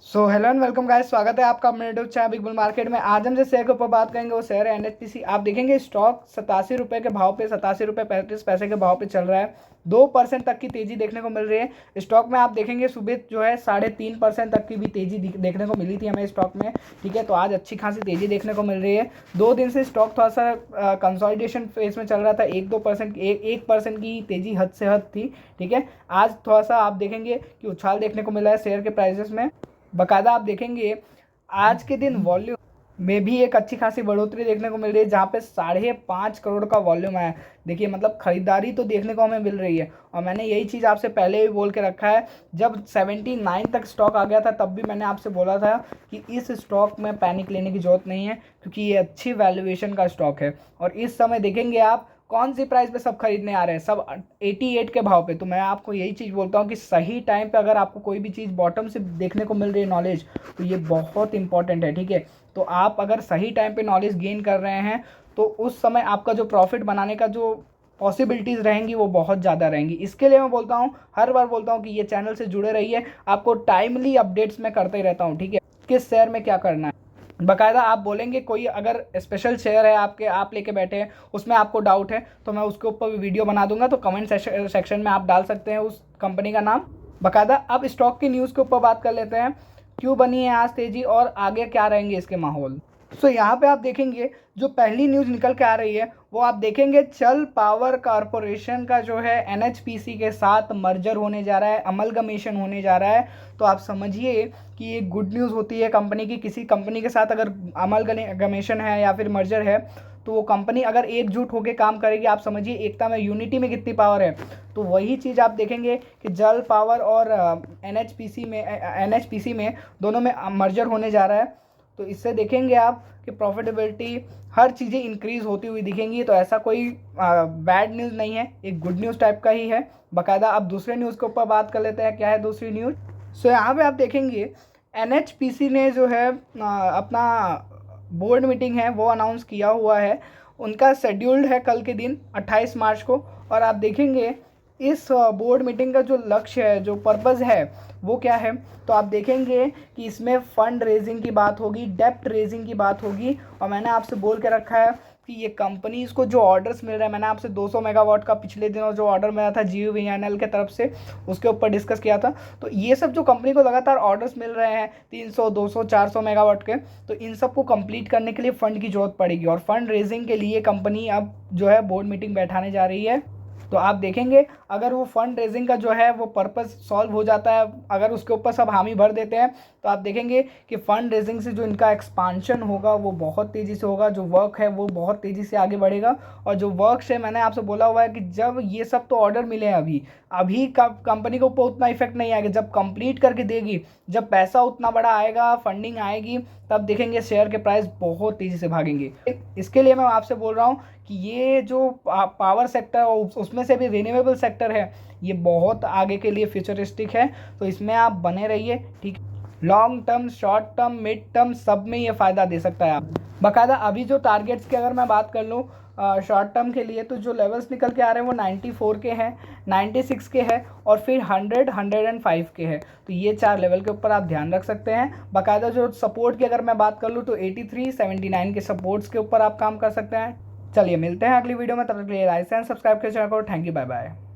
Hello and welcome guys, स्वागत है आपका अपने YouTube channel big bull market में। आज हम जिस शेयर के ऊपर बात करेंगे वो शेयर है एनएचपीसी। आप देखेंगे स्टॉक 87 रुपये के भाव पे, 87 रुपये 35 पैसे के भाव पे चल रहा है। 2% तक की तेजी देखने को मिल रही है स्टॉक में। आप देखेंगे सुबह जो है 3.5% तक की भी तेजी देखने को मिली थी हमें स्टॉक में। ठीक है, तो आज अच्छी खासी तेजी देखने को मिल रही है। 2 दिन से स्टॉक थोड़ा सा कंसोलिडेशन फेज में चल रहा था। 1% की तेजी हद से हद थी। ठीक है, आज थोड़ा सा आप देखेंगे कि उछाल देखने को मिला है शेयर के प्राइसेस में। बाकायदा आप देखेंगे आज के दिन वॉल्यूम में भी एक अच्छी खासी बढ़ोतरी देखने को मिल रही है, जहाँ पे 5.5 करोड़ का वॉल्यूम है। देखिए, मतलब खरीदारी तो देखने को हमें मिल रही है। और मैंने यही चीज़ आपसे पहले भी बोल के रखा है। जब 79 तक स्टॉक आ गया था तब भी मैंने आपसे बोला था कि इस स्टॉक में पैनिक लेने की जरूरत नहीं है, क्योंकि ये अच्छी वैल्यूएशन का स्टॉक है। और इस समय देखेंगे आप कौन सी प्राइस पे सब खरीदने आ रहे हैं, सब 88 के भाव पे। तो मैं आपको यही चीज़ बोलता हूँ कि सही टाइम पे अगर आपको कोई भी चीज़ बॉटम से देखने को मिल रही है नॉलेज, तो ये बहुत इंपॉर्टेंट है। ठीक है, तो आप अगर सही टाइम पे नॉलेज गेन कर रहे हैं तो उस समय आपका जो प्रॉफिट बनाने का जो पॉसिबिलिटीज़ रहेंगी वो बहुत ज़्यादा रहेंगी। इसके लिए मैं बोलता हूँ, हर बार बोलता हूँ कि ये चैनल से जुड़े रहिए। आपको टाइमली अपडेट्स मैं करते ही रहता हूँ। ठीक है, किस शेयर में क्या करना है बाकायदा। आप बोलेंगे कोई अगर स्पेशल शेयर है आपके, आप लेके बैठे हैं, उसमें आपको डाउट है, तो मैं उसके ऊपर भी वीडियो बना दूंगा। तो कमेंट सेक्शन में आप डाल सकते हैं उस कंपनी का नाम बाकायदा। अब स्टॉक की न्यूज़ के ऊपर बात कर लेते हैं, क्यों बनी है आज तेजी और आगे क्या रहेंगे इसके माहौल। यहाँ पे आप देखेंगे जो पहली न्यूज़ निकल के आ रही है वो आप देखेंगे चल पावर कॉरपोरेशन का जो है एनएचपीसी के साथ मर्जर होने जा रहा है, अमलगमेशन होने जा रहा है। तो आप समझिए कि ये गुड न्यूज़ होती है कंपनी की। किसी कंपनी के साथ अगर अमलगमेशन है या फिर मर्जर है, तो वो कंपनी अगर एकजुट होकर काम करेगी, आप समझिए एकता में, यूनिटी में कितनी पावर है। तो वही चीज़ आप देखेंगे कि जल पावर और एनएचपीसी में दोनों में मर्जर होने जा रहा है। तो इससे देखेंगे आप कि प्रॉफिटेबिलिटी हर चीज़ें इंक्रीज़ होती हुई दिखेंगी। तो ऐसा कोई बैड न्यूज़ नहीं है, एक गुड न्यूज़ टाइप का ही है बाकायदा। अब दूसरे न्यूज़ के ऊपर बात कर लेते हैं, क्या है दूसरी न्यूज़। यहाँ पे आप देखेंगे एनएचपीसी ने जो है अपना बोर्ड मीटिंग है वो अनाउंस किया हुआ है। उनका शेड्यूल्ड है कल के दिन 28 मार्च को। और आप देखेंगे इस बोर्ड मीटिंग का जो लक्ष्य है, जो पर्पज़ है, वो क्या है। तो आप देखेंगे कि इसमें फ़ंड रेजिंग की बात होगी, डेप्ट रेजिंग की बात होगी। और मैंने आपसे बोल के रखा है कि ये कंपनीज़ को जो ऑर्डर्स मिल रहे हैं, मैंने आपसे 200 मेगावाट का पिछले दिनों जो ऑर्डर मिला था GUVNL के तरफ से, उसके ऊपर डिस्कस किया था। तो ये सब जो कंपनी को लगातार ऑर्डर्स मिल रहे हैं 300 200 400 मेगावाट के, तो इन सब को कंप्लीट करने के लिए फ़ंड की ज़रूरत पड़ेगी। और फंड रेजिंग के लिए कंपनी अब जो है बोर्ड मीटिंग बैठाने जा रही है। तो आप देखेंगे अगर वो फंड रेजिंग का जो है वो पर्पस सॉल्व हो जाता है, अगर उसके ऊपर सब हामी भर देते हैं, तो आप देखेंगे कि फंड रेजिंग से जो इनका एक्सपांशन होगा वो बहुत तेज़ी से होगा। जो वर्क है वो बहुत तेज़ी से आगे बढ़ेगा। और जो वर्क से मैंने आपसे बोला हुआ है कि जब ये सब तो ऑर्डर मिले हैं, अभी कंपनी को ऊपर उतना इफेक्ट नहीं आएगा। जब कंप्लीट करके देगी, जब पैसा उतना बड़ा आएगा, फंडिंग आएगी, तब देखेंगे शेयर के प्राइस बहुत तेज़ी से भागेंगे। इसके लिए मैं आपसे बोल रहा हूँ कि ये जो पावर सेक्टर उसमें से भी रिन्यूएबल सेक्टर है, ये बहुत आगे के लिए फ्यूचरिस्टिक है। तो इसमें आप बने रहिए। ठीक, long term, short term, mid term, सब में ये फ़ायदा दे सकता है आप बाकायदा। अभी जो टारगेट्स की अगर मैं बात कर लूँ शॉर्ट टर्म के लिए, तो जो लेवल्स निकल के आ रहे हैं वो 94 के हैं, 96 के हैं और फिर 100, 105 के हैं। तो ये 4 लेवल के ऊपर आप ध्यान रख सकते हैं बाकायदा। जो सपोर्ट की अगर मैं बात कर लूँ तो 83, 79 के सपोर्ट्स के ऊपर आप काम कर सकते हैं। चलिए मिलते हैं अगली वीडियो में, तब तक के लिए लाइक एंड सब्सक्राइब कर चैनल को। Thank you, bye bye.